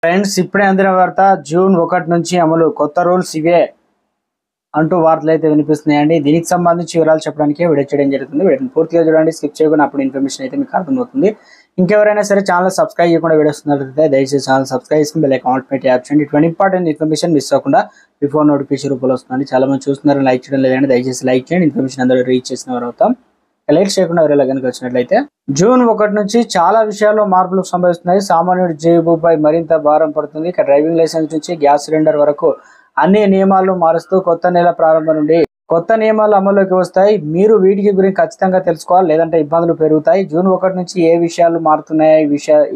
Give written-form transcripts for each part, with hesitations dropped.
Friends, ఇప్పుడే అందిన వార్త. జూన్ 1 నుంచి అమలు కొత్త రూల్స్ ఇవే అంటూ వార్తలు అయితే వినిపిస్తున్నాయండి. దీనికి సంబంధించి వివరాలు చెప్పడానికి వీడియో చేయడం జరుగుతుంది. వీడియోని పూర్తిగా చూడండి, స్కిప్ చేయకుండా అప్పుడు ఇన్ఫర్మేషన్ అయితే మీకు అర్థమవుతుంది. ఇంకెవరైనా సరే ఛానల్ సబ్స్క్రైబ్ చేయకుండా వీడియోస్ ఉన్నట్లయితే దయచేసి ఛానల్ సబ్స్క్రైబ్ చేసుకుని బెల్ ఐకాన్ ఆల్ యాప్ చేయండి. ఇటువంటి ఇంపార్టెంట్ ఇన్ఫర్మేషన్ మిస్ అవ్వకుండా బిఫోర్ నోటిఫికేషన్ రూపంలో వస్తుంది. చాలా మంది చూస్తున్నారు, లైక్ చేయడం లేదండి. దయచేసి లైక్ చేయండి, ఇన్ఫర్మేషన్ అందరూ రీచ్ చేసిన వారు అవుతాం. లైక్ చేయకుండా ఎవరైనా కనుక వచ్చినట్లయితే జూన్ 1 నుంచి చాలా విషయాల్లో మార్పులు సంభవిస్తున్నాయి. సామాన్యుడి జేబుపై మరింత భారం పడుతుంది. ఇక డ్రైవింగ్ లైసెన్స్ నుంచి గ్యాస్ సిలిండర్ వరకు అన్ని నియమాలను మారుస్తూ కొత్త నెల ప్రారంభం నుండి కొత్త నియమాలు అమల్లోకి వస్తాయి. మీరు వీటికి గురించి ఖచ్చితంగా తెలుసుకోవాలి, లేదంటే ఇబ్బందులు పెరుగుతాయి. జూన్ 1 నుంచి ఏ విషయాలు మారుతున్నాయో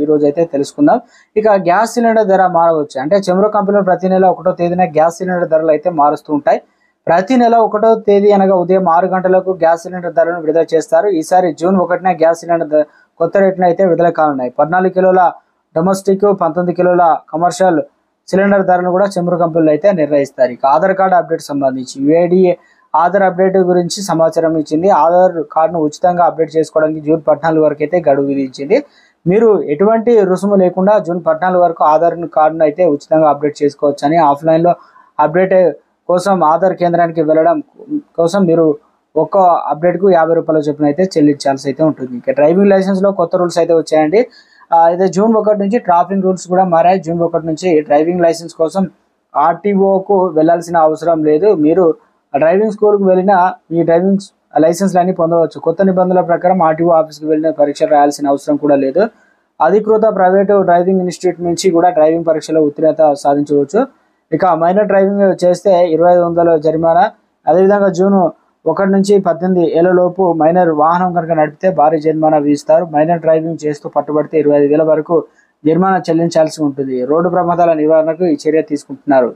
ఈ రోజు అయితే తెలుసుకుందాం. ఇక గ్యాస్ సిలిండర్ ధర మారవచ్చు. అంటే చమురు కంపెనీలు ప్రతి నెల 1వ తేదీన గ్యాస్ సిలిండర్ ధరలు అయితే మారుస్తూ ఉంటాయి. ప్రతి నెల 1వ తేదీ అనగా ఉదయం 6 గంటలకు గ్యాస్ సిలిండర్ ధరలను విడుదల చేస్తారు. ఈసారి జూన్ 1న గ్యాస్ సిలిండర్ కొత్త రేట్లను అయితే విడుదల కానున్నాయి. 14 కిలోల డొమెస్టిక్, 19 కిలోల కమర్షియల్ సిలిండర్ ధరను కూడా చమురు కంపెనీలు అయితే నిర్ణయిస్తారు. ఇక ఆధార్ కార్డు అప్డేట్ సంబంధించి యుఐడిఏ ఆధార్ అప్డేట్ గురించి సమాచారం ఇచ్చింది. ఆధార్ కార్డును ఉచితంగా అప్డేట్ చేసుకోవడానికి జూన్ 14 వరకు అయితే గడువు విధించింది. మీరు ఎటువంటి రుసుము లేకుండా జూన్ 14 వరకు ఆధార్ కార్డును అయితే ఉచితంగా అప్డేట్ చేసుకోవచ్చు అని ఆఫ్లైన్లో అప్డేట్ కోసం ఆధార్ కేంద్రానికి వెళ్ళడం కోసం మీరు ఒక్క అప్డేట్కు 50 రూపాయల చొప్పున అయితే చెల్లించాల్సి అయితే ఉంటుంది. ఇక డ్రైవింగ్ లైసెన్స్లో కొత్త రూల్స్ అయితే వచ్చాయండి. అయితే జూన్ 1 నుంచి ట్రాఫిక్ రూల్స్ కూడా మారాయి. జూన్ 1 నుంచి డ్రైవింగ్ లైసెన్స్ కోసం ఆర్టీఓకు వెళ్లాల్సిన అవసరం లేదు. మీరు డ్రైవింగ్ స్కూల్కి వెళ్ళిన ఈ డ్రైవింగ్ లైసెన్స్లన్నీ పొందవచ్చు. కొత్త నిబంధనల ప్రకారం ఆర్టీఓ ఆఫీస్కి వెళ్ళిన పరీక్షలు రాయాల్సిన అవసరం కూడా లేదు. అధికృత ప్రైవేటు డ్రైవింగ్ ఇన్స్టిట్యూట్ నుంచి కూడా డ్రైవింగ్ పరీక్షలో ఉత్తీర్ణత సాధించవచ్చు. ఇక మైనర్ డ్రైవింగ్ చేస్తే 2500 జరిమానా. అదేవిధంగా జూన్ 1 నుంచి 18 ఏళ్లలోపు మైనర్ వాహనం కనుక నడిపితే భారీ జరిమానా విధిస్తారు. మైనర్ డ్రైవింగ్ చేస్తూ పట్టుబడితే 25,000 వరకు జరిమానా చెల్లించాల్సి ఉంటుంది. రోడ్డు ప్రమాదాల నివారణకు ఈ చర్య తీసుకుంటున్నారు.